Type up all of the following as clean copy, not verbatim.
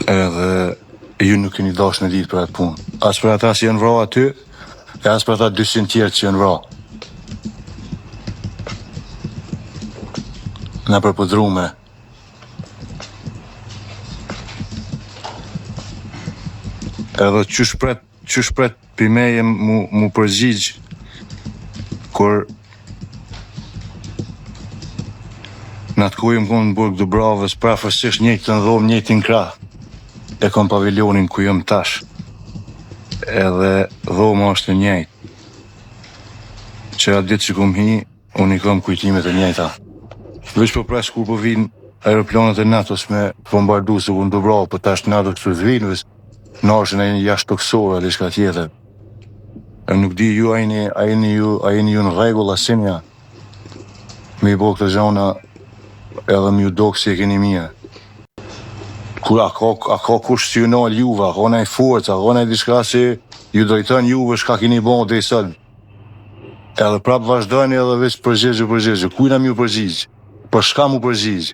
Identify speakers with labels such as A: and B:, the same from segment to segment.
A: Edhe ju nuk keni dash në ditë për atë punë. As për ata që janë vrarë aty, e as për ata 200 tjerë që janë vrarë. Në përpëdrume. Edhe që shpret për meje mu përgjigj kur në atë ku jëmë konë në Burg Dubravës, prafërsisht njëjtë të ndhomë, njëjtë në krah. E kom pavilionin ku jëmë tash. Edhe dhoma është e njëjtë. Që atë ditë që kom hi, unë i kom kujtimet e njëjta. Veç për pres kur po vinë aeroplanet e NATO-s me bombardu se ku në Dubravë, për tash NATO kështu zvinëves, nashën e një jashtë toksore, ali shka tjetër. E nuk di ju, a jeni ju në rregull asimja. Me i bo këtë zhona edhe më ju dokë si e keni mija. Kur a ka kush që ju nalë juve, a ka nej forca, a ka nej diçka që ju drejton juve shka keni bo dhe i sëllë. Edhe prapë vazhdojnë edhe veç përgjegjë. Kujna më ju përgjigjë? Për shka mu përgjigjë?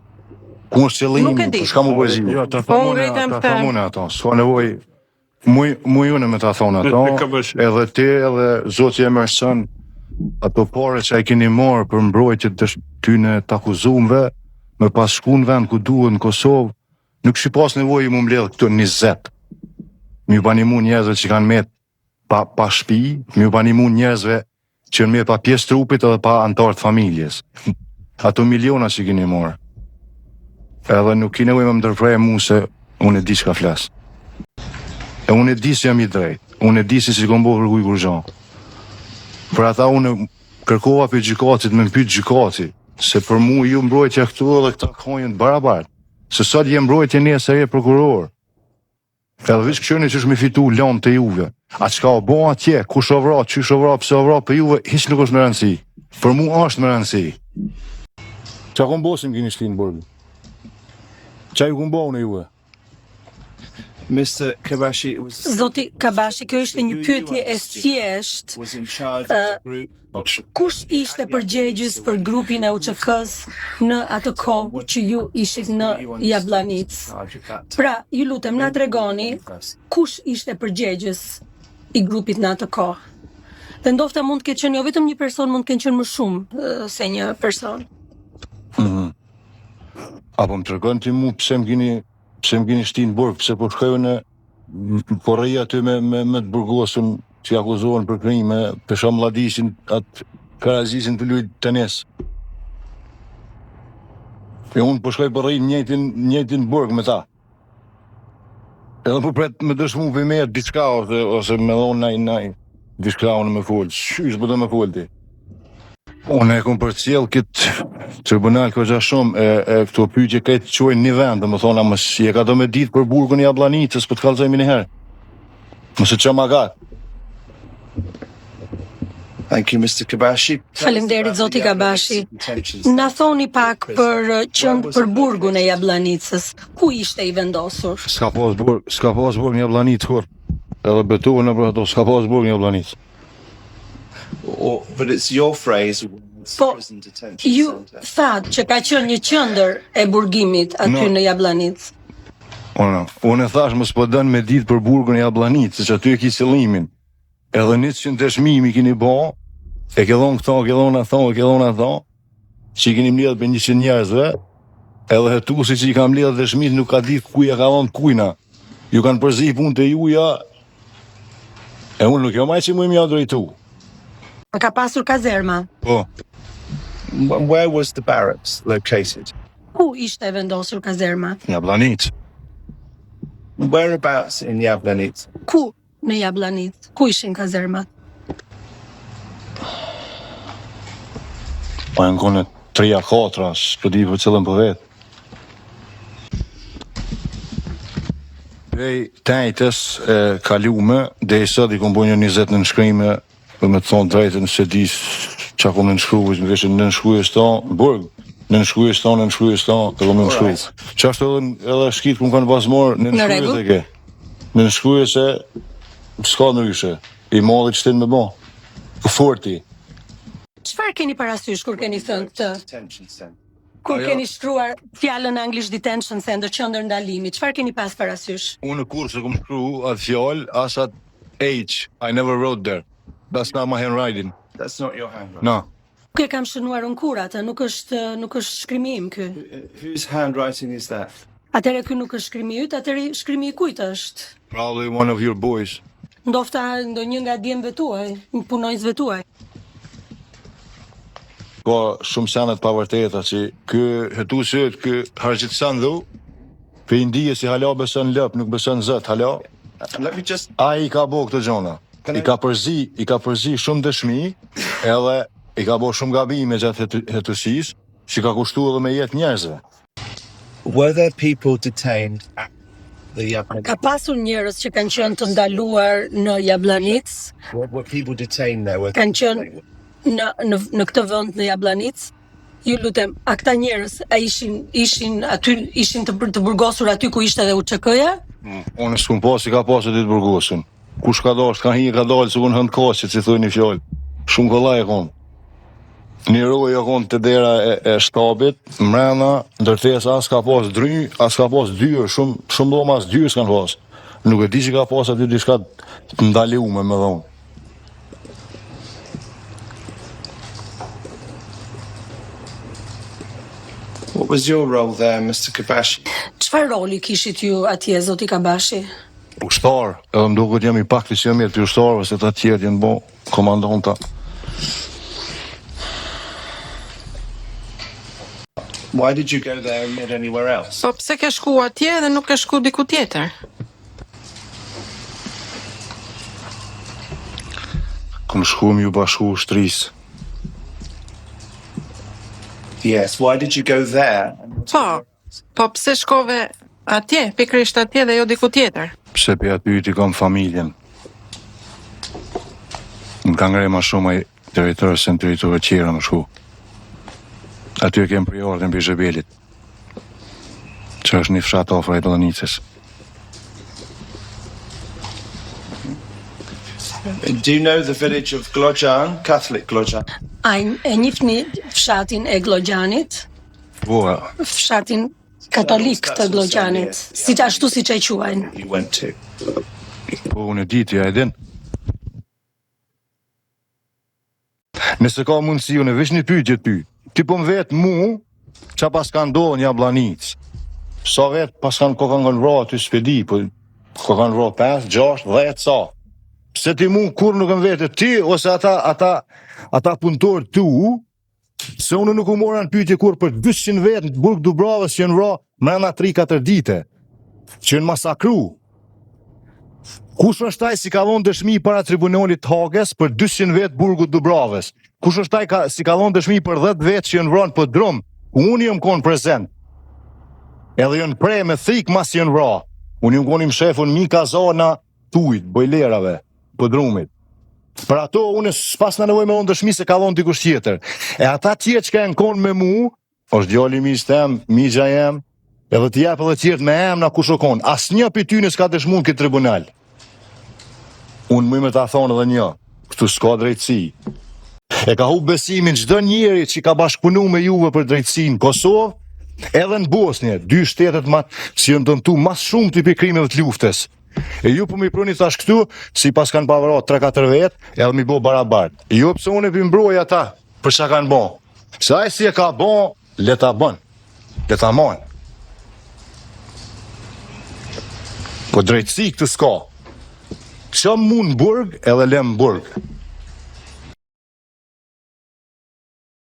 A: Ku është qëllimi, për shka mu përgjigjë? Jo, ta thamune ato, s'ka nevoj. Mu june me ta thonë ato, edhe ti edhe Zoti Emerson, ato pare që a keni marë për mbrojtjet të tyne të akuzumve, me pas shku në vend ku duhet në Kosovë, nuk shi pas nevoj mu mbledh këto 20. Mi u banimu njerëzve që kanë met pa shpi, mi u banimu njerëzve që në met pa pjesë trupit edhe pa antartë familjes. Ato miliona që keni marë. Edhe nuk ki nevoj me më ndërprej mu se unë e di që ka flasë. E unë e di që jam i drejt, unë e di që kom bo kërkuj kur gjan. Për ata unë kërkova për gjykatit me më pyet gjykati, se për mu ju mbrojtja këtu edhe këta kojnë barabartë, se sot jem mbrojtje një se e prokuror. Edhe vish këshoni që është me fitu lamë të juve. A qka o bo atje, kush o vra, qysh o vra, pse o vra, për juve, hiq nuk është më rëndësi. Për mu është më rëndësi. Qa kom bosim kini shtinë Burg? Qa ju kom bo në juve?
B: Zoti Kabashi, kjo ishte një pyetje e thjesht. Kush ishte përgjegjës për grupin e UÇK-s në atë kohë që ju ishit në Jabllanic? Pra, ju lutem na tregoni kush ishte përgjegjës i grupit në atë kohë. Dhe ndofta mund të ketë qenë jo vetëm një person, mund të kenë qenë më shumë se një person.
A: Apo më tregon ti mu pse më kini shtinë Burg, pse po shkojnë në porrija aty me të burgosën që akuzohen për krime, pesha Mlladishin, atë Karazisin të lujt tenis. E unë po shkoj porrij njëjtin Burg me ta. Edhe po pret me dëshmu për me diçka ose me dhonë naj, diçka unë me folë, qysh po do me folë ti? Unë e kom përcjell këtë tribunal këgja shumë, e këto pyetje këtë qojnë një vend, dhe më thona, mësë je ka do me ditë për Burgun e Jabllanicës, për të kalzojmë një herë. Mësë që ma gatë.
C: Thank you, Mr. Kabashi.
B: Faleminderit Zoti Kabashi. Na thoni pak për qëndë për Burgun e Jabllanicës. Ku ishte i vendosur?
A: S'ka pas Burg në Jabllanicë kur. Edhe betohen në për ato, s'ka pas Burg në Jabllanicë.
C: But it's your phrase.
B: Po, ju thatë që ka qenë një qendër e burgimit aty në Jabllanic.
A: Unë e thash mos po dën me ditë për Burgun e Jabllanicës, që aty e ki qëllimin. Edhe 100 dëshmimi kini bo, e ke dhonë këto, ke dhonë ato, që i kini mledhë për 100 njerëzve, edhe hetusi që i kam mledhë dëshmit nuk ka ditë kuja ka dhonë kujna. Ju kanë përzi punë të juja, e unë nuk jo maj që mu imi ja drejtu.
B: Ka pasur kazerma.
A: Po.
C: Where was the barracks located?
B: Ku ishte vendosur kazerma?
A: Jabllanic.
C: Whereabouts in Jabllanic?
B: Ku në Jabllanic? Ku ishin kazermat?
A: Po e në kone 3-4, s'po di për cëllën për vetë. Prej tajtës e kalume, dhe i sot i kom bo një 20 në nëshkrime, për me të thonë drejtën se di që kom në nëshkrujës, më kështë në nëshkrujës ta, Burg, në nëshkrujës ta, të kom në nëshkrujës. Që ashtë edhe shkitë ku më kanë pasmorë, në nëshkrujës e ke. Në nëshkrujës e, s'ka në ryshe, i madhe që të në me bo, forti.
B: Çfarë keni parasysh kur keni thënë këtë? Kur keni shtruar fjalën anglisht detention center, qendër ndalimi, çfarë keni pas parasysh?
A: Unë kur se kom shkru atë fjalë, as atë H, I never wrote there. That's not my handwriting.
C: That's not your handwriting.
A: No.
B: Nuk e kam shënuar unë kur atë, nuk është shkrimi im ky.
C: Whose handwriting is that?
B: Atëherë ky nuk është shkrimi yt, atëherë shkrimi i kujt është?
A: Probably one of your boys.
B: Ndofta ndonjë nga djemve tuaj, punonjësve tuaj.
A: Ka shumë senet pa vërteta që ky hetuesit, ky Harxhitsan dhu, pe indije si hala beson lëp, nuk beson Zot, hala.
C: Let me just...
A: Ai I ka bo këtë gjona. I ka përzi shumë dëshmi, edhe I ka bo shumë gabime gjatë hetuesis, që ka kushtu edhe me jetë njerëzve.
C: Were there people detained at the Jablanic?
B: Ka pasur njerëz që kanë qenë të ndaluar në Jablanic,
C: Were people detained there?
B: kanë qenë në këtë vend në Jablanic. Ju lutem, a këta njerëz ishin aty, ishin të burgosur aty ku ishte edhe UÇK-ja?
A: Unë s'kum pas, I ka pas aty të burgosun. Kush ka dash, ka hi, ka dalë, se unë hënd kasit, si thuj një fjallë. Shumë kollaj e konë. Një roj e konë të dera e shtabit, mrena, ndërtesa, as ka pas dry, as ka pas dyrë, shumë do mas dyrë s'kan pas. Nuk e di që ka pas aty diçka të ndaliume me dhonë.
C: What was your role there, Mr. Kabashi?
B: Çfarë roli kishit ju atje, zoti Kabashi?
A: Ushtar, edhe më duket jam I pakti që jam jetë për ushtarëve, se ta tjerë jenë bo komandanta.
C: Why did you go there and not anywhere else?
D: Po pse ke shku atje dhe nuk ke shku diku tjetër?
A: Kom shku më ju bashku ushtrisë.
C: Yes, why did you go there?
D: Po pse shkove atje, pikërisht atje dhe jo diku tjetër?
A: Pse pe aty ti kam familjen. Më ka ngrej ma shumë ai territorë se në territorë qera më shku. Aty e kem priorën për Zhebelit, që është një fshat afër Jallanicës.
C: Do you know the village of Glojan, Catholic Glojan?
B: E njihni fshatin e Glogjanit,
A: Po,
B: fshatin katolik të Glogjanit, ashtu siç e quajnë.
C: You went to.
A: po unë e diti, a e din. Nëse ka mundësi, unë e vesh një pyetje ty. Ti po më vetë mu, qa pas ka ndohë një Jablanic. Sa vetë pas ka kanë vra aty s'pedi, po ka kanë vra 5, 6, 10, sa. Pse ti mu kur nuk më vetë ti, ose ata punëtor tu, se unë nuk u mora në pyetje kur për 200 vetë në Burg Dubravës që në vra mrena 3-4 dite, që në masakru. Kush është taj si ka dhonë dëshmi para tribunalit Hages për 200 vetë Burgut Dubravës? Kush është taj si ka dhonë dëshmi për 10 vetë që janë vranë për drum? Unë jëmë konë prezent. Edhe jënë prej me thik mas jënë vra. Unë jëmë konim shefun Mika Zona tujt, bojlerave, për drumit. Për ato, unë s'pas në nevoj me dhonë dëshmi se ka dhonë dikush tjetër. E ata tjetë që ka janë konë me mu, është djali mi stem, migja jem, edhe t'jep edhe tjetë me emna kush o konë. As një për ty s'ka dëshmun këtë tribunal. Unë më ta thonë edhe një, këtu s'ka drejtësi. E ka hu besimin çdo njeri që ka bashkëpunu me juve për drejtësi në Kosovë, edhe në Bosnjë, 2 shtetet që janë dëmtu mas shumë të krimeve të luftës. E ju po mi pruni tash këtu, si pas kanë pavërat 3-4 vetë, edhe mi bo barabart. Jo pse unë e pëmbroj ata për çka kanë bon. Se ai si e ka bon, le ta bën. Le ta marr. Po drejtësi këtë s'ka. Që mund burg edhe lem burg.